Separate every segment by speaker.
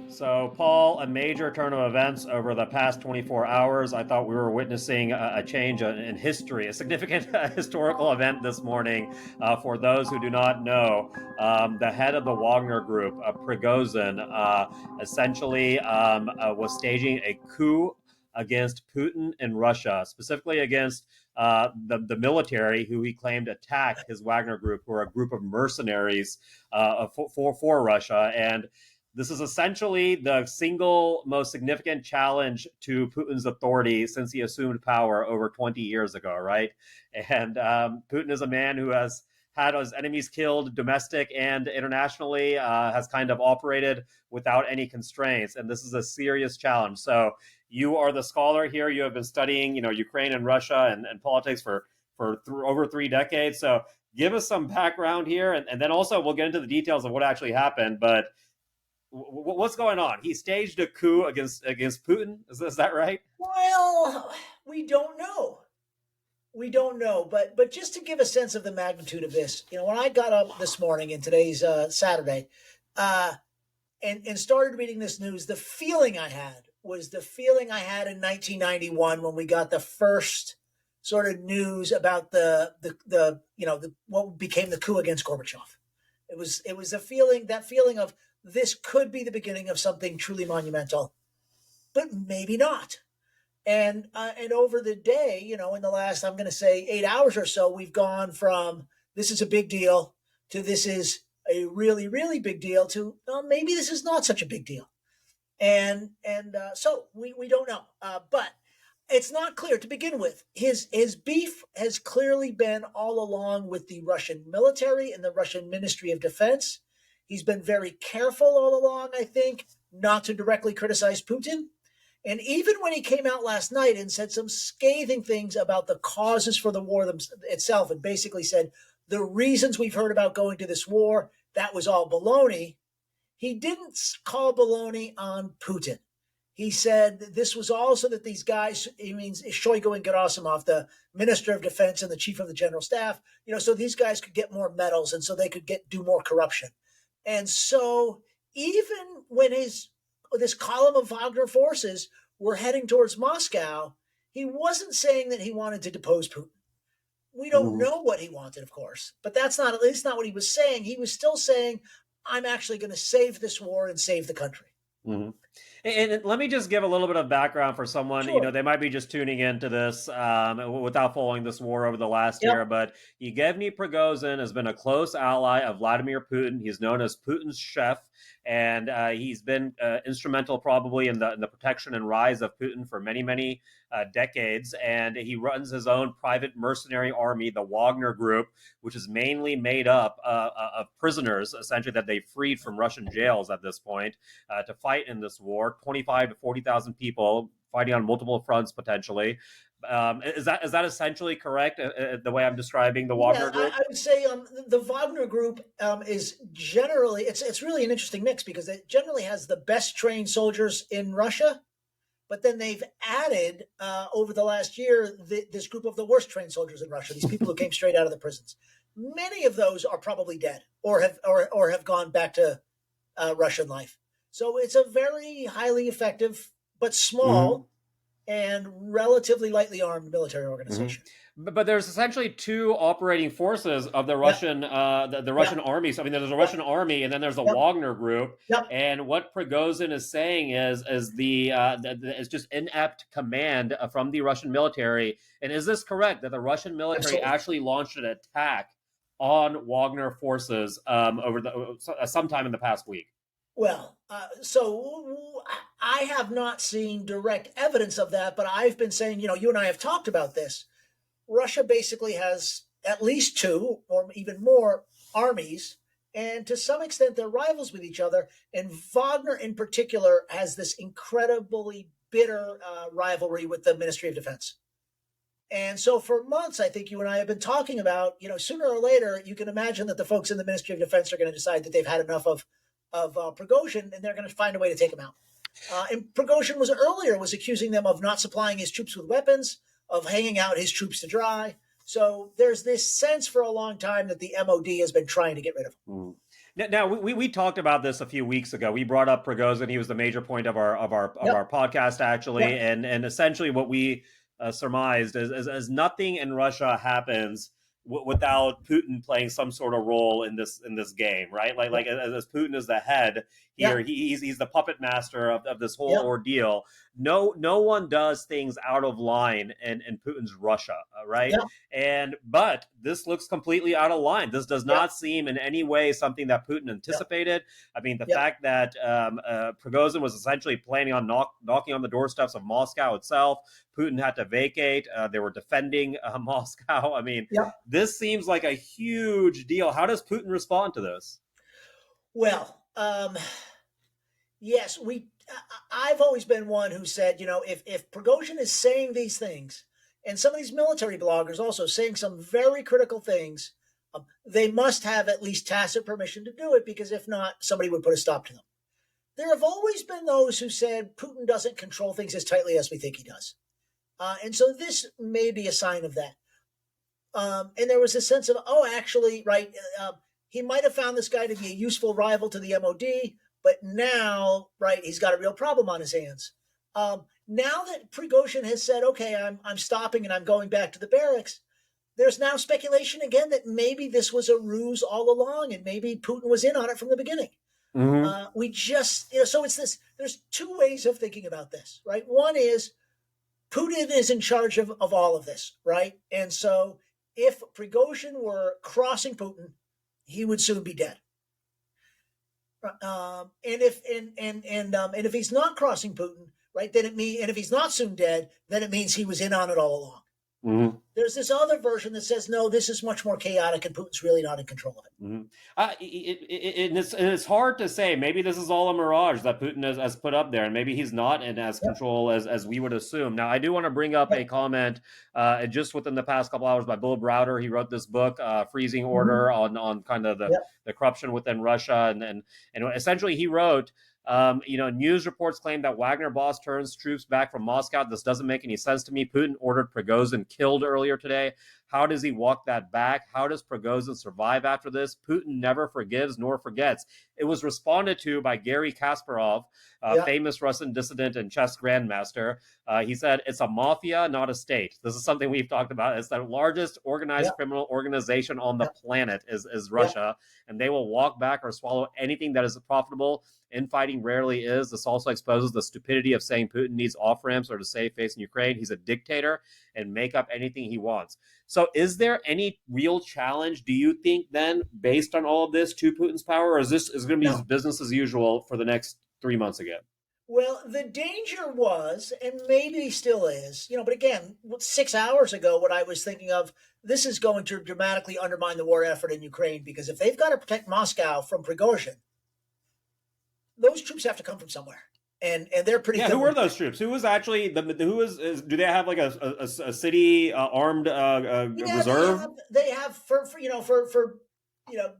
Speaker 1: So, Paul, a major turn of events over the past 24 hours. I thought we were witnessing a change in history, a significant historical event this morning. For those who do not know, the head of the Wagner group, Prighozin, essentially was staging a coup against Putin in Russia, specifically against the military, who he claimed attacked his Wagner group, who are a group of mercenaries for Russia. And this is essentially the single most significant challenge to Putin's authority since he assumed power over 20 years ago, right? And Putin is a man who has had his enemies killed domestic and internationally, has kind of operated without any constraints. And this is a serious challenge. So you are the scholar here. You have been studying, Ukraine and Russia and politics for over 3 decades. So give us some background here. And then also we'll get into the details of what actually happened. But what's going on? He staged a coup against Putin. Is that right?
Speaker 2: Well, we don't know. We don't know, but just to give a sense of the magnitude of this, when I got up this morning, and today's Saturday, and started reading this news, the feeling I had was the feeling I had in 1991 when we got the first sort of news about the what became the coup against Gorbachev. It was a feeling, that feeling of, this could be the beginning of something truly monumental, but maybe not. And over the day, in the last, I'm going to say 8 hours or so, we've gone from this is a big deal to this is a really, really big deal to maybe this is not such a big deal. And so we don't know. But it's not clear to begin with. His beef has clearly been all along with the Russian military and the Russian Ministry of Defense. He's been very careful all along, I think, not to directly criticize Putin. And even when he came out last night and said some scathing things about the causes for the war itself, and basically said the reasons we've heard about going to this war, that was all baloney, he didn't call baloney on Putin. He said this was also that these guys, he means Shoigu and Gerasimov, the Minister of Defense and the Chief of the General Staff, so these guys could get more medals and so they could do more corruption. And so even when this column of Wagner forces were heading towards Moscow, he wasn't saying that he wanted to depose Putin. We don't know what he wanted, of course, but that's not, at least not what he was saying. He was still saying, I'm actually going to save this war and save the country.
Speaker 1: Mm-hmm. And let me just give a little bit of background for someone,
Speaker 2: Sure.
Speaker 1: They might be just tuning into this without following this war over the last year. But Yevgeny Prigozhin has been a close ally of Vladimir Putin. He's known as Putin's chef, and he's been instrumental probably in the protection and rise of Putin for many, many decades. And he runs his own private mercenary army, the Wagner Group, which is mainly made up of prisoners, essentially, that they freed from Russian jails at this point to fight in this war. 25 to 40,000 people fighting on multiple fronts potentially. Is that essentially correct? The way I'm describing the Wagner Group?
Speaker 2: I would say the Wagner Group is generally it's really an interesting mix because it generally has the best trained soldiers in Russia, but then they've added over the last year this group of the worst trained soldiers in Russia. These people who came straight out of the prisons. Many of those are probably dead or have gone back to Russian life. So it's a very highly effective but small and relatively lightly armed military organization.
Speaker 1: But there's essentially two operating forces of the Russian the Russian army. So I mean, there's a Russian army, and then there's a Wagner Group. And what Prigozhin is saying is it's just inept command from the Russian military. And is this correct that the Russian military actually launched an attack on Wagner forces over sometime in the past week?
Speaker 2: Well, so I have not seen direct evidence of that, but I've been saying, you and I have talked about this. Russia basically has at least two or even more armies, and to some extent they're rivals with each other. And Wagner in particular has this incredibly bitter rivalry with the Ministry of Defense. And so for months, I think you and I have been talking about, sooner or later, you can imagine that the folks in the Ministry of Defense are going to decide that they've had enough of Prighozhin, and they're going to find a way to take him out. And Prighozhin was accusing them of not supplying his troops with weapons, of hanging out his troops to dry. So there's this sense for a long time that the MOD has been trying to get rid of him.
Speaker 1: Mm. Now we talked about this a few weeks ago. We brought up Prigozhin. He was the major point of our podcast actually, and essentially what we surmised is nothing in Russia happens without Putin playing some sort of role in this game, right? Like as Putin is the head here, he's the puppet master of this whole ordeal. No one does things out of line in Putin's Russia, right? But this looks completely out of line. This does not seem in any way something that Putin anticipated. I mean, the fact that Prigozhin was essentially planning on knocking on the doorsteps of Moscow itself. Putin had to vacate. They were defending Moscow. I mean, this seems like a huge deal. How does Putin respond to this?
Speaker 2: Well, yes, I've always been one who said, if Prigozhin is saying these things, and some of these military bloggers also saying some very critical things, they must have at least tacit permission to do it, because if not, somebody would put a stop to them. There have always been those who said Putin doesn't control things as tightly as we think he does. And so this may be a sign of that. And there was a sense of, actually, right, he might have found this guy to be a useful rival to the MOD, but now, right, he's got a real problem on his hands. Now that Prigozhin has said, okay, I'm stopping and I'm going back to the barracks, there's now speculation again that maybe this was a ruse all along and maybe Putin was in on it from the beginning. We just, so it's this, there's two ways of thinking about this, right? One is Putin is in charge of all of this, right? And so if Prigozhin were crossing Putin, he would soon be dead. And if he's not crossing Putin, right, then and if he's not soon dead, then it means he was in on it all along. There's this other version that says, no, this is much more chaotic and Putin's really not in control of it.
Speaker 1: It's hard to say. Maybe this is all a mirage that Putin has put up there, and maybe he's not in as control as we would assume. Now, I do want to bring up a comment just within the past couple hours by Bill Browder. He wrote this book, Freezing Order, on kind of the corruption within Russia. And essentially he wrote, news reports claim that Wagner boss turns troops back from Moscow. This doesn't make any sense to me. Putin ordered Prighozin killed earlier today. How does he walk that back? How does Prighozin survive after this? Putin never forgives nor forgets. It was responded to by Garry Kasparov, famous Russian dissident and chess grandmaster. He said, it's a mafia, not a state. This is something we've talked about. It's the largest organized criminal organization on the planet is Russia, and they will walk back or swallow anything that is profitable. Infighting rarely is. This also exposes the stupidity of saying Putin needs off-ramps or to save face in Ukraine. He's a dictator and make up anything he wants. So is there any real challenge, do you think, then, based on all of this, to Putin's power, or is going to be business as usual for the next 3 months again?
Speaker 2: Well, the danger was, and maybe still is, but again, 6 hours ago, what I was thinking of, this is going to dramatically undermine the war effort in Ukraine, because if they've got to protect Moscow from Prigozhin, those troops have to come from somewhere. And they're pretty.
Speaker 1: Yeah, who were those troops? Who was actually do they have like a city armed reserve?
Speaker 2: They have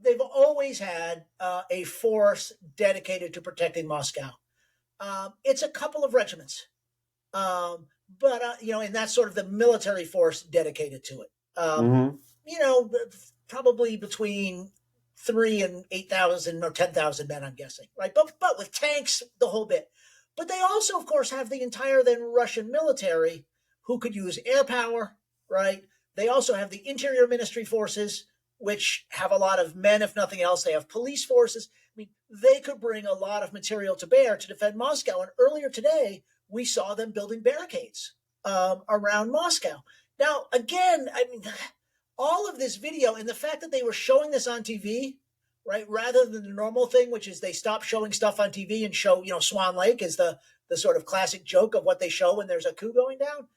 Speaker 2: they've always had a force dedicated to protecting Moscow. It's a couple of regiments, but and that's sort of the military force dedicated to it. Probably between 3,000 and 8,000 or 10,000 men, I'm guessing, right? But with tanks, the whole bit. But they also, of course, have the entire then Russian military who could use air power, right? They also have the interior ministry forces, which have a lot of men, if nothing else. They have police forces. I mean, they could bring a lot of material to bear to defend Moscow. And earlier today, we saw them building barricades around Moscow. Now, again, I mean, all of this video and the fact that they were showing this on TV, right, rather than the normal thing, which is they stop showing stuff on TV and show, Swan Lake is the sort of classic joke of what they show when there's a coup going down,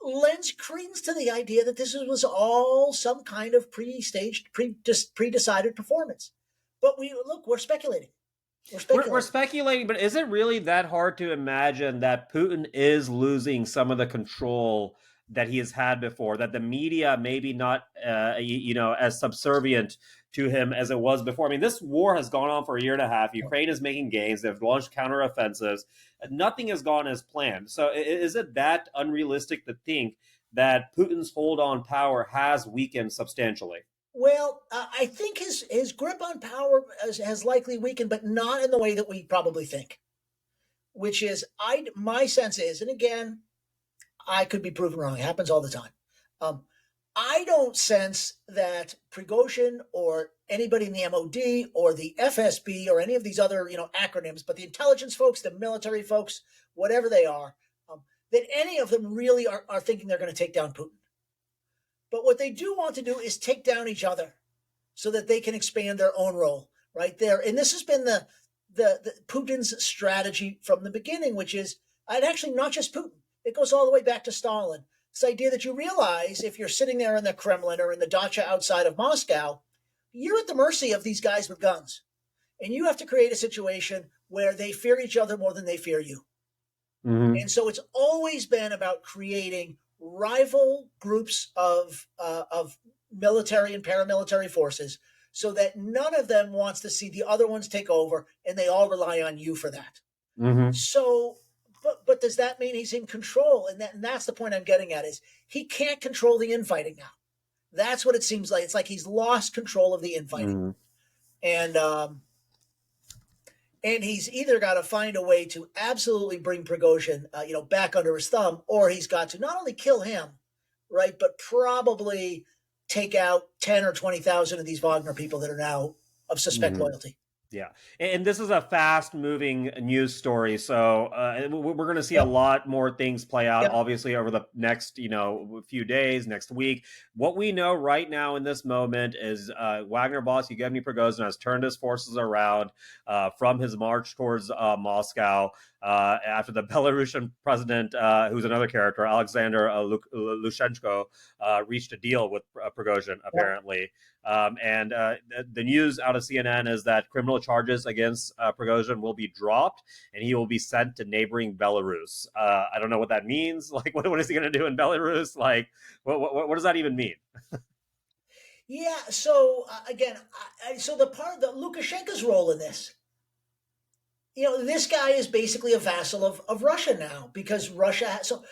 Speaker 2: lends credence to the idea that this was all some kind of pre-staged, pre-decided performance. But we're speculating.
Speaker 1: We're speculating, but is it really that hard to imagine that Putin is losing some of the control that he has had before, that the media maybe not, as subservient to him as it was before. I mean, this war has gone on for a year and a half. Ukraine is making gains. They've launched counteroffensives. Nothing has gone as planned. So is it that unrealistic to think that Putin's hold on power has weakened substantially?
Speaker 2: Well, I think his grip on power has likely weakened, but not in the way that we probably think. Which is, my sense is, and again, I could be proven wrong. It happens all the time. Um, I don't sense that Prigozhin or anybody in the MOD or the FSB or any of these other acronyms, but the intelligence folks, the military folks, whatever they are, that any of them really are thinking they're going to take down Putin. But what they do want to do is take down each other so that they can expand their own role right there. And this has been the Putin's strategy from the beginning, which is, and actually not just Putin. It goes all the way back to Stalin. This idea that you realize if you're sitting there in the Kremlin or in the dacha outside of Moscow, you're at the mercy of these guys with guns. And you have to create a situation where they fear each other more than they fear you. Mm-hmm. And so it's always been about creating rival groups of military and paramilitary forces so that none of them wants to see the other ones take over, and they all rely on you for that. Mm-hmm. So, but does that mean he's in control? And that's the point I'm getting at, is he can't control the infighting now. That's what it seems like. It's like he's lost control of the infighting. Mm-hmm. And he's either got to find a way to absolutely bring Prigozhin, back under his thumb, or he's got to not only kill him, right, but probably take out 10 or 20,000 of these Wagner people that are now of suspect loyalty.
Speaker 1: Yeah. And this is a fast moving news story. So we're going to see a lot more things play out, obviously, over the next, few days, next week. What we know right now in this moment is Wagner boss Yevgeny Prigozhin has turned his forces around from his march towards Moscow after the Belarusian president, who's another character, Alexander Lukashenko, reached a deal with Prigozhin, apparently. And the news out of CNN is that criminal charges against Prighozin will be dropped, and he will be sent to neighboring Belarus. I don't know what that means. Like, what is he going to do in Belarus? Like, what does that even mean?
Speaker 2: Yeah. So again, so the Lukashenko's role in this, this guy is basically a vassal of Russia now, because Russia. So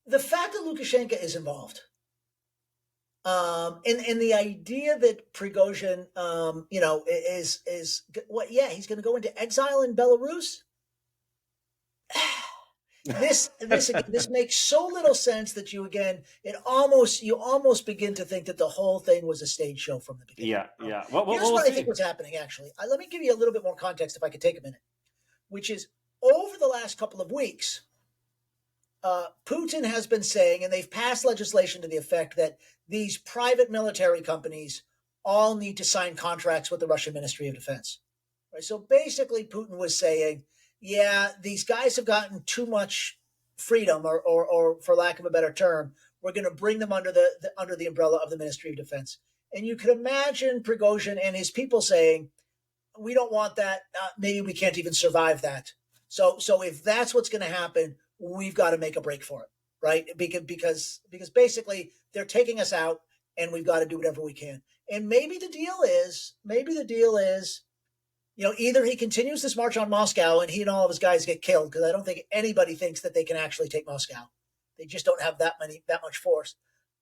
Speaker 2: the fact that Lukashenko is involved. And the idea that Prigozhin, is what? Yeah, he's going to go into exile in Belarus. This makes so little sense that you almost begin to think that the whole thing was a stage show from the beginning.
Speaker 1: Yeah.
Speaker 2: Here's what I think was happening. Actually, let me give you a little bit more context, if I could take a minute. Which is, over the last couple of weeks, Putin has been saying, and they've passed legislation to the effect that these private military companies all need to sign contracts with the Russian Ministry of Defense. Right? So basically, Putin was saying, yeah, these guys have gotten too much freedom, or for lack of a better term, we're going to bring them under the umbrella of the Ministry of Defense. And you could imagine Prigozhin and his people saying, we don't want that. Maybe we can't even survive that. So if that's what's going to happen, we've got to make a break for it, right? Because basically they're taking us out, and we've got to do whatever we can. And maybe the deal is, either he continues this march on Moscow and he and all of his guys get killed, because I don't think anybody thinks that they can actually take Moscow. They just don't have that much force.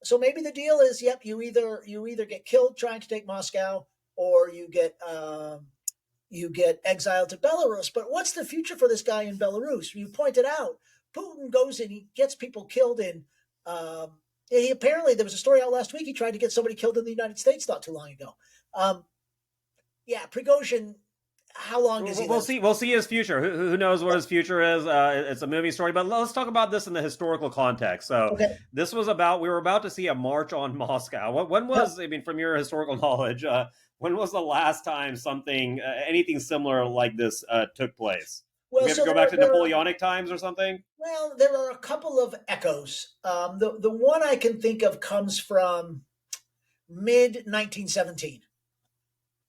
Speaker 2: So maybe the deal is, yep, you either get killed trying to take Moscow, or you get exiled to Belarus. But what's the future for this guy in Belarus? You pointed out, Putin goes in, he gets people killed in. Apparently, there was a story out last week. He tried to get somebody killed in the United States not too long ago. Prigozhin. How long does he?
Speaker 1: We'll see his future. Who knows what his future is? It's a movie story, but let's talk about this in the historical context. So This was we were about to see a march on Moscow. When was? I mean, from your historical knowledge, when was the last time anything similar like this took place? Well, we have to go back to Napoleonic times or something?
Speaker 2: Well, there are a couple of echoes. The one I can think of comes from mid-1917.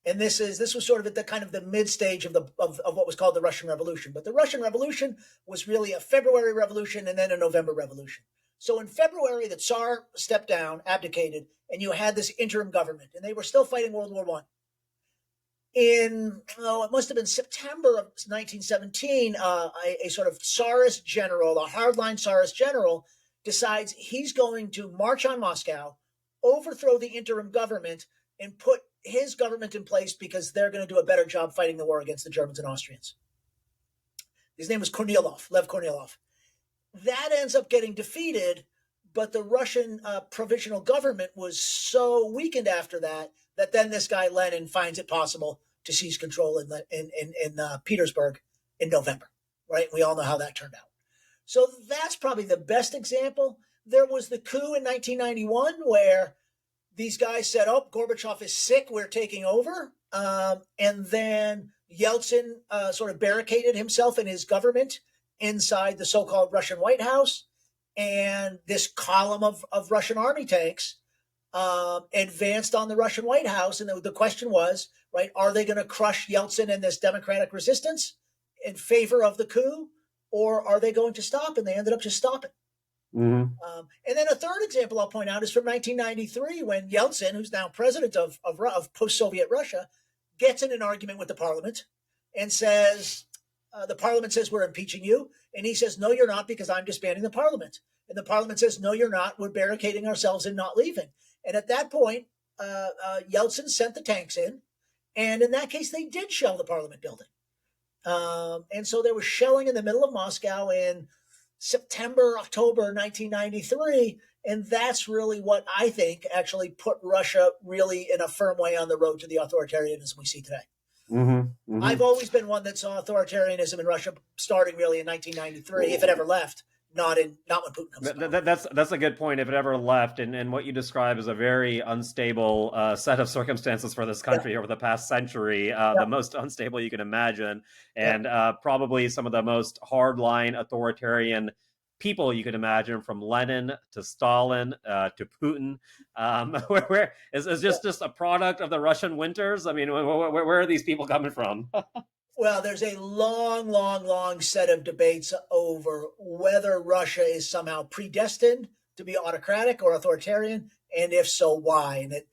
Speaker 2: And this was sort of at the kind of the mid stage of what was called the Russian Revolution. But the Russian Revolution was really a February revolution and then a November revolution. So in February, the Tsar stepped down, abdicated, and you had this interim government, and they were still fighting World War I. It must have been September of 1917, a sort of Tsarist general, a hardline Tsarist general, decides he's going to march on Moscow, overthrow the interim government, and put his government in place because they're going to do a better job fighting the war against the Germans and Austrians. His name was Lev Kornilov. That ends up getting defeated, but the Russian provisional government was so weakened after that then this guy Lenin finds it possible to seize control in Petersburg in November, right? We all know how that turned out. So that's probably the best example. There was the coup in 1991 where these guys said, oh, Gorbachev is sick, we're taking over. And then Yeltsin sort of barricaded himself and his government inside the so-called Russian White House. And this column of Russian army tanks advanced on the Russian White House. And the question was, right, are they going to crush Yeltsin and this democratic resistance in favor of the coup? Or are they going to stop? And they ended up just stopping.
Speaker 1: Mm-hmm.
Speaker 2: And then a third example I'll point out is from 1993, when Yeltsin, who's now president of post-Soviet Russia, gets in an argument with the parliament and says, the parliament says, we're impeaching you. And he says, no, you're not, because I'm disbanding the parliament. And the parliament says, no, you're not. We're barricading ourselves and not leaving. And at that point, Yeltsin sent the tanks in. And in that case, they did shell the parliament building. And so there was shelling in the middle of Moscow in September, October 1993. And that's really what I think actually put Russia really in a firm way on the road to the authoritarianism we see today.
Speaker 1: Mm-hmm, mm-hmm.
Speaker 2: I've always been one that saw authoritarianism in Russia starting really in 1993, if it ever left. Not when Putin comes to power.
Speaker 1: That's a good point. If it ever left, and what you describe is a very unstable set of circumstances for this country over the past century, the most unstable you can imagine, and probably some of the most hardline authoritarian people you can imagine, from Lenin to Stalin to Putin, where is just a product of the Russian winters. I mean, where are these people coming from?
Speaker 2: Well, there's a long set of debates over whether Russia is somehow predestined to be autocratic or authoritarian, and if so, why. And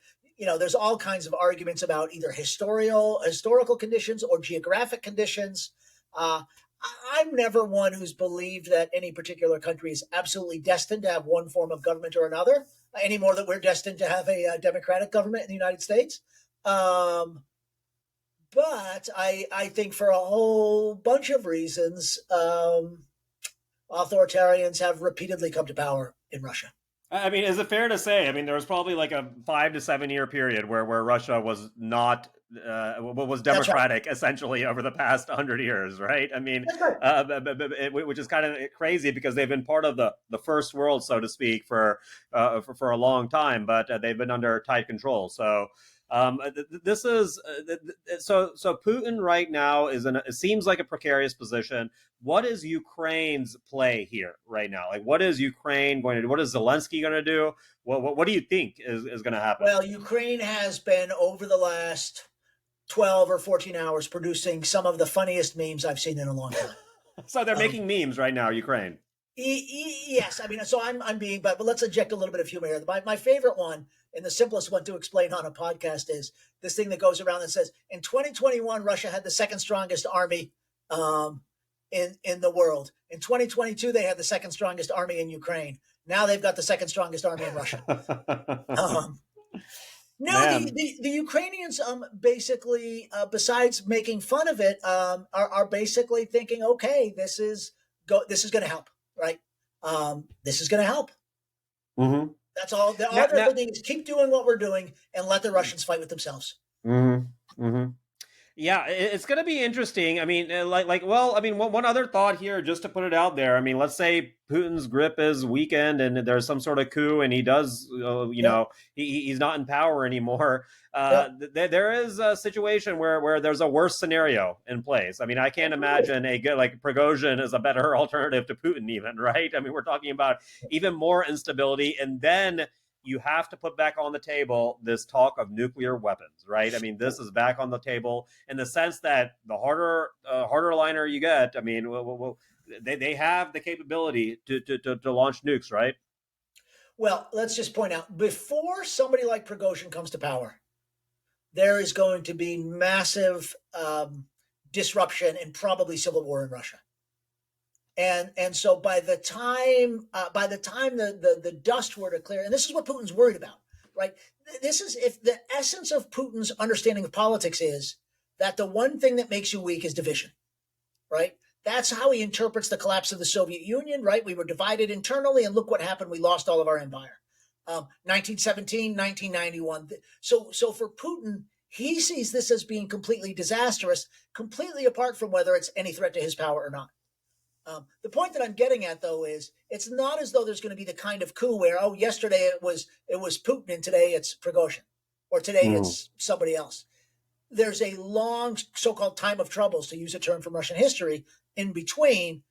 Speaker 2: there's all kinds of arguments about either historical conditions or geographic conditions. I'm never one who's believed that any particular country is absolutely destined to have one form of government or another, any more than we're destined to have a democratic government in the United States. But I think for a whole bunch of reasons, authoritarians have repeatedly come to power in Russia.
Speaker 1: I mean, is it fair to say, I mean, there was probably like a 5 to 7 year period where Russia was not, was democratic, right, essentially over the past 100 years, right? I mean, right. Which is kind of crazy because they've been part of the first world, so to speak, for a long time, but they've been under tight control. So this is so Putin right now it seems like a precarious position. What is Ukraine's play here right now? Like, what is Ukraine going to do? What is Zelensky going to do? What do you think is going to happen?
Speaker 2: Well, Ukraine has been, over the last 12 or 14 hours, producing some of the funniest memes I've seen in a long time.
Speaker 1: So they're making memes right now, Ukraine.
Speaker 2: Yes, I mean, so I'm being, but let's inject a little bit of humor here. My favorite one, and the simplest one to explain on a podcast, is this thing that goes around that says, in 2021, Russia had the second strongest army in the world. In 2022, they had the second strongest army in Ukraine. Now they've got the second strongest army in Russia. The Ukrainians basically, besides making fun of it, are basically thinking, okay, this is going to help, right? This is going to help.
Speaker 1: Mm-hmm.
Speaker 2: That's all. The other thing is keep doing what we're doing and let the Russians fight with themselves.
Speaker 1: Mm-hmm. Mm-hmm. Yeah, it's going to be interesting. I mean, one other thought here, just to put it out there. I mean, let's say Putin's grip is weakened and there's some sort of coup and he does, he's not in power anymore. There is a situation where there's a worse scenario in place. I mean, I can't imagine like Prighozhin is a better alternative to Putin even, right? I mean, we're talking about even more instability. And then you have to put back on the table this talk of nuclear weapons, right? I mean, this is back on the table in the sense that the harder liner you get, I mean, they have the capability to launch nukes, right?
Speaker 2: Well, let's just point out before somebody like Prigozhin comes to power, there is going to be massive disruption and probably civil war in Russia. And so by the time the dust were to clear, and this is what Putin's worried about, right? This is if the essence of Putin's understanding of politics is that the one thing that makes you weak is division, right? That's how he interprets the collapse of the Soviet Union, right? We were divided internally, and look what happened. We lost all of our empire. 1917, 1991. So for Putin, he sees this as being completely disastrous, completely apart from whether it's any threat to his power or not. The point that I'm getting at, though, is it's not as though there's going to be the kind of coup where, oh, yesterday it was Putin and today it's Prigozhin, or today it's somebody else. There's a long so-called time of troubles, to use a term from Russian history, in between,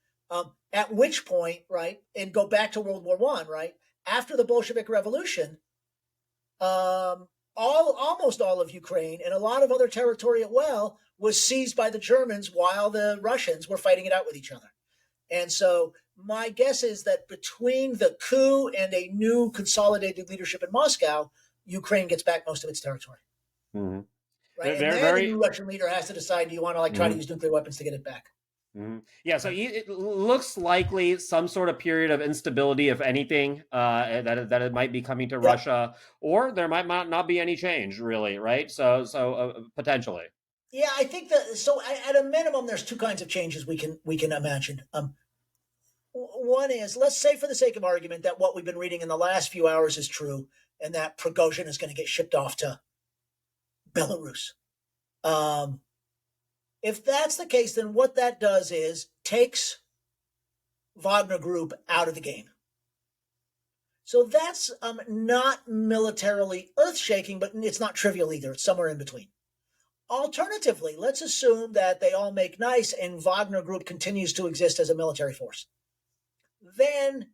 Speaker 2: at which point, right, and go back to World War I, right, after the Bolshevik Revolution, almost all of Ukraine and a lot of other territory as well was seized by the Germans while the Russians were fighting it out with each other. And so my guess is that between the coup and a new consolidated leadership in Moscow, Ukraine gets back most of its territory.
Speaker 1: Mm-hmm.
Speaker 2: Right. And then the new Russian leader has to decide, do you want to try to use nuclear weapons to get it back?
Speaker 1: Mm-hmm. Yeah, so it looks likely some sort of period of instability, if anything, that it might be coming to Russia, or there might not be any change, really, right? So potentially.
Speaker 2: Yeah, I think that. So at a minimum, there's two kinds of changes we can imagine. One is, let's say for the sake of argument that what we've been reading in the last few hours is true, and that Prigozhin is going to get shipped off to Belarus. If that's the case, then what that does is takes Wagner Group out of the game. So that's not militarily earth-shaking, but it's not trivial either. It's somewhere in between. Alternatively, let's assume that they all make nice and Wagner Group continues to exist as a military force. Then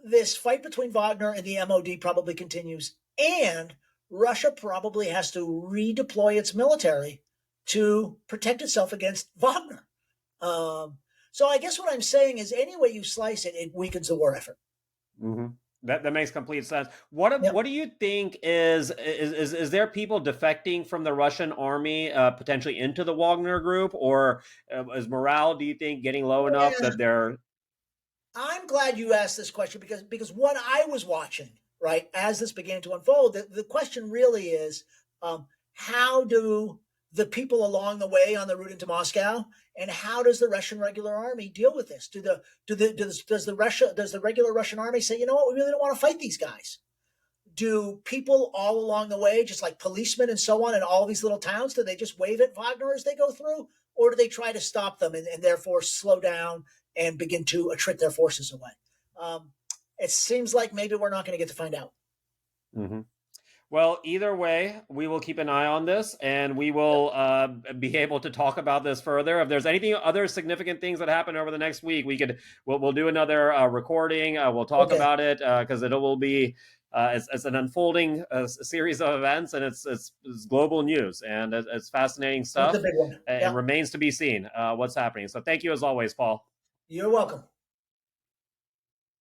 Speaker 2: this fight between Wagner and the MOD probably continues, and Russia probably has to redeploy its military to protect itself against Wagner. So I guess what I'm saying is any way you slice it, it weakens the war effort.
Speaker 1: Mm-hmm. That makes complete sense. What do you think is there people defecting from the Russian army potentially into the Wagner Group, or is morale, do you think, getting low enough that they're?
Speaker 2: I'm glad you asked this question because what I was watching, right, as this began to unfold, the question really is, how do the people along the way on the route into Moscow, and how does the Russian regular army deal with this? Does the regular Russian army say, you know what, we really don't want to fight these guys? Do people all along the way, just like policemen and so on in all these little towns, do they just wave at Wagner as they go through? Or do they try to stop them and therefore slow down and begin to attrit their forces away? It seems like maybe we're not going to get to find out.
Speaker 1: Mm-hmm. Well, either way, we will keep an eye on this, and we will be able to talk about this further. If there's anything other significant things that happen over the next week, we'll do another recording. We'll talk about it because it will be it's an unfolding series of events, and it's global news, and it's fascinating stuff.
Speaker 2: It's a big one.
Speaker 1: It remains to be seen what's happening. So thank you as always, Paul.
Speaker 2: You're welcome.